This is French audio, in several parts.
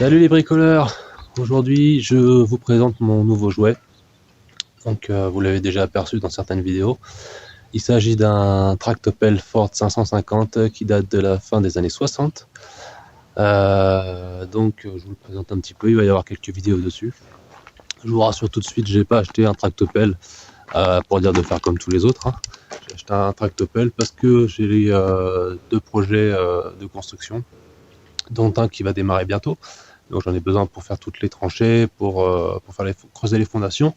Salut les bricoleurs. Aujourd'hui je vous présente mon nouveau jouet. Donc vous l'avez déjà aperçu dans certaines vidéos. Il s'agit d'un tractopelle Ford 550 qui date de la fin des années 60. Donc je vous le présente un petit peu, il va y avoir quelques vidéos dessus. Je vous rassure tout de suite, j'ai pas acheté un tractopelle pour dire de faire comme tous les autres. J'ai acheté un tractopelle parce que j'ai deux projets de construction, dont un qui va démarrer bientôt. Donc j'en ai besoin pour faire toutes les tranchées, pour faire creuser les fondations.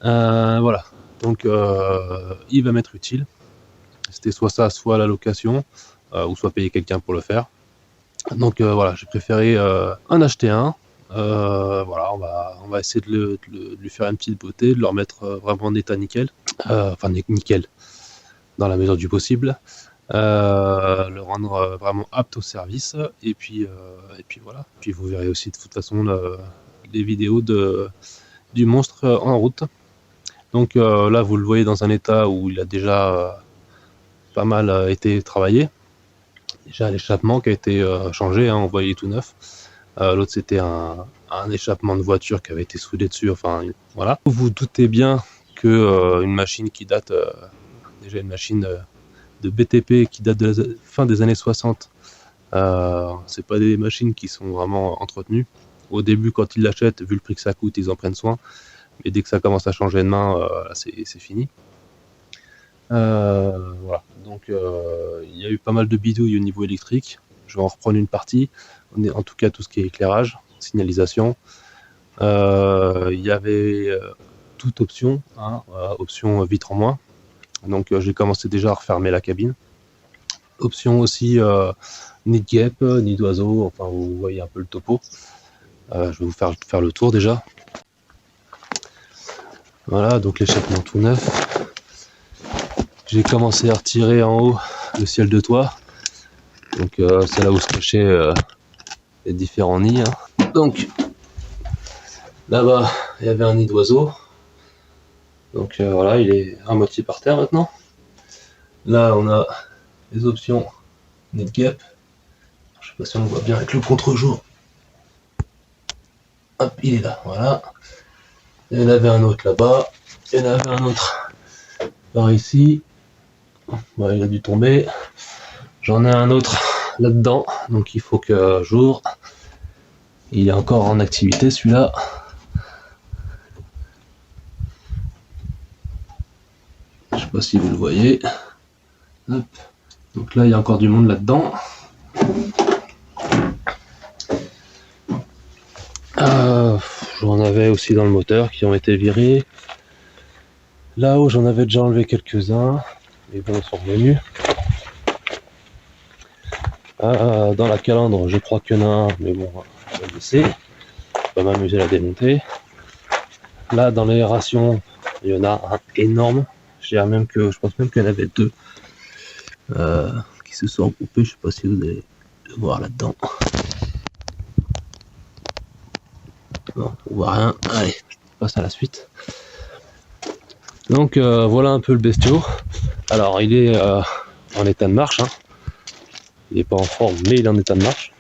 Voilà, donc il va m'être utile. C'était soit ça, soit la location, ou soit payer quelqu'un pour le faire. Donc voilà, j'ai préféré en acheter un. Voilà, on va essayer de lui faire une petite beauté, de le remettre vraiment en état nickel. Enfin nickel, dans la mesure du possible. Le rendre vraiment apte au service, et puis voilà. Puis vous verrez aussi de toute façon les vidéos du monstre en route. Donc là vous le voyez dans un état où il a déjà pas mal été travaillé. Déjà l'échappement qui a été changé, on voyait tout neuf. L'autre c'était un échappement de voiture qui avait été soudé dessus, enfin voilà. Vous vous doutez bien que une machine qui date, déjà une machine de BTP qui date de la fin des années 60, c'est pas des machines qui sont vraiment entretenues. Au début, quand ils l'achètent, vu le prix que ça coûte, ils en prennent soin, mais dès que ça commence à changer de main, c'est fini. Voilà, donc il y a eu pas mal de bidouilles au niveau électrique. Je vais en reprendre une partie, en tout cas tout ce qui est éclairage, signalisation. Il y avait toute option, option vitre en moins. Donc j'ai commencé déjà à refermer la cabine. Option aussi nid de guêpe, nid d'oiseau, enfin vous voyez un peu le topo. Je vais vous faire le tour déjà. Voilà, donc l'échappement tout neuf. J'ai commencé à retirer en haut le ciel de toit. Donc c'est là où se cachaient les différents nids. Donc là-bas il y avait un nid d'oiseau. Donc voilà, il est à moitié par terre maintenant. Là on a les options nid de guêpe. Je sais pas si on voit bien avec le contre-jour. Hop, il est là, voilà. Il y en avait un autre là-bas. Il y en avait un autre par ici. Bon, il a dû tomber. J'en ai un autre là-dedans. Donc il faut que j'ouvre. Il est encore en activité celui-là. Je sais pas si vous le voyez. Hop. Donc là il y a encore du monde là-dedans. J'en avais aussi dans le moteur qui ont été virés. Là-haut j'en avais déjà enlevé quelques-uns, mais bon ils sont revenus. Dans la calandre je crois qu'il y en a un, mais bon on va le laisser. Je vais m'amuser à la démonter. Là dans l'aération il y en a un énorme. Je pense même qu'il y en avait deux qui se sont regroupés. Je sais pas si vous allez le voir là-dedans. Non, on voit rien. Allez, je passe à la suite. Donc voilà un peu le bestiau. Alors il est en état de marche. Il n'est pas en forme, mais il est en état de marche.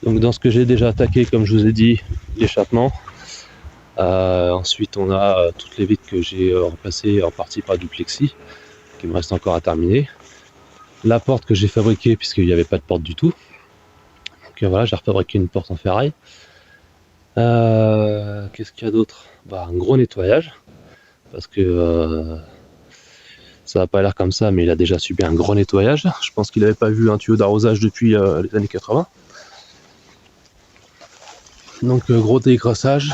Donc dans ce que j'ai déjà attaqué, comme je vous ai dit, l'échappement. Ensuite on a toutes les vitres que j'ai remplacées en partie par du plexi, qui me reste encore à terminer. La porte que j'ai fabriquée, puisqu'il n'y avait pas de porte du tout. Donc voilà, j'ai refabriqué une porte en ferraille. Qu'est-ce qu'il y a d'autre? Un gros nettoyage, parce que ça n'a pas l'air comme ça, mais il a déjà subi un gros nettoyage. Je pense qu'il n'avait pas vu un tuyau d'arrosage depuis les années 80. Donc gros dégraissage.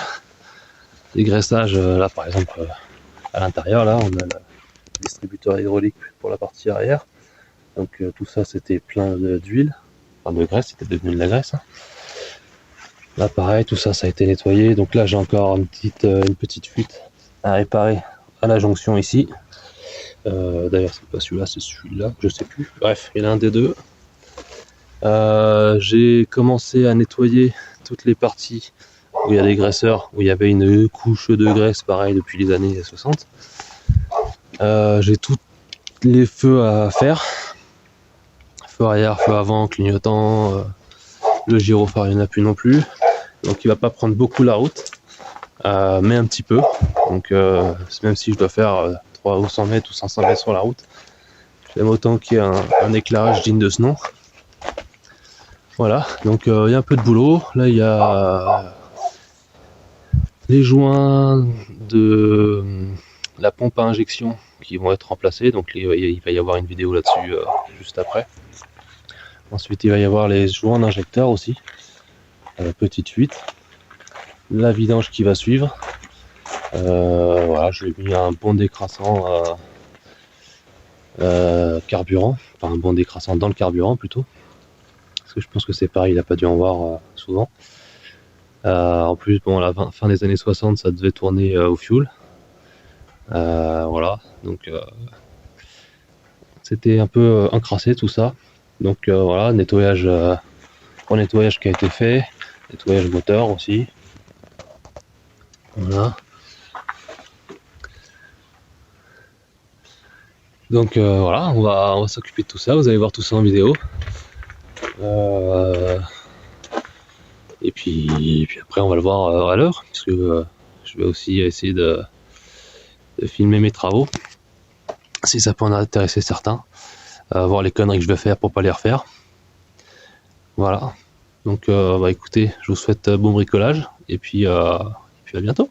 Dégraissage, là par exemple, à l'intérieur, là on a le distributeur hydraulique pour la partie arrière. Donc tout ça c'était plein d'huile, enfin de graisse, c'était devenu de la graisse. Là pareil, tout ça a été nettoyé. Donc là j'ai encore une petite fuite à réparer à la jonction ici. D'ailleurs c'est pas celui-là, c'est celui-là, je sais plus. Bref, il y en a un des deux. J'ai commencé à nettoyer toutes les parties où il y a des graisseurs, où il y avait une couche de graisse pareil depuis les années 60. J'ai tous les feux à faire. feu arrière, feu avant, clignotant, le gyrophare il n'y en a plus non plus, donc il va pas prendre beaucoup la route, mais un petit peu, donc même si je dois faire 300 ou 100 mètres ou 500 mètres sur la route, j'aime autant qu'il y ait un éclairage digne de ce nom. Voilà, donc il y a un peu de boulot, là il y a les joints de la pompe à injection qui vont être remplacés, donc il va y avoir une vidéo là-dessus juste après. Ensuite il va y avoir les joints d'injecteur aussi, petite fuite, la vidange qui va suivre. Voilà, je lui ai mis un bon décrassant carburant, enfin un bon décrassant dans le carburant plutôt, parce que je pense que c'est pareil, il n'a pas dû en voir souvent. En plus, bon, à la fin des années 60, ça devait tourner au fioul. Voilà, donc c'était un peu encrassé tout ça. Donc voilà, nettoyage, nettoyage qui a été fait, nettoyage moteur aussi. Voilà. Donc voilà, on va s'occuper de tout ça, vous allez voir tout ça en vidéo. Et puis après on va le voir à l'heure, parce que je vais aussi essayer de filmer mes travaux, si ça peut en intéresser certains, voir les conneries que je vais faire pour pas les refaire. Voilà, donc bah écoutez, je vous souhaite bon bricolage, et puis à bientôt.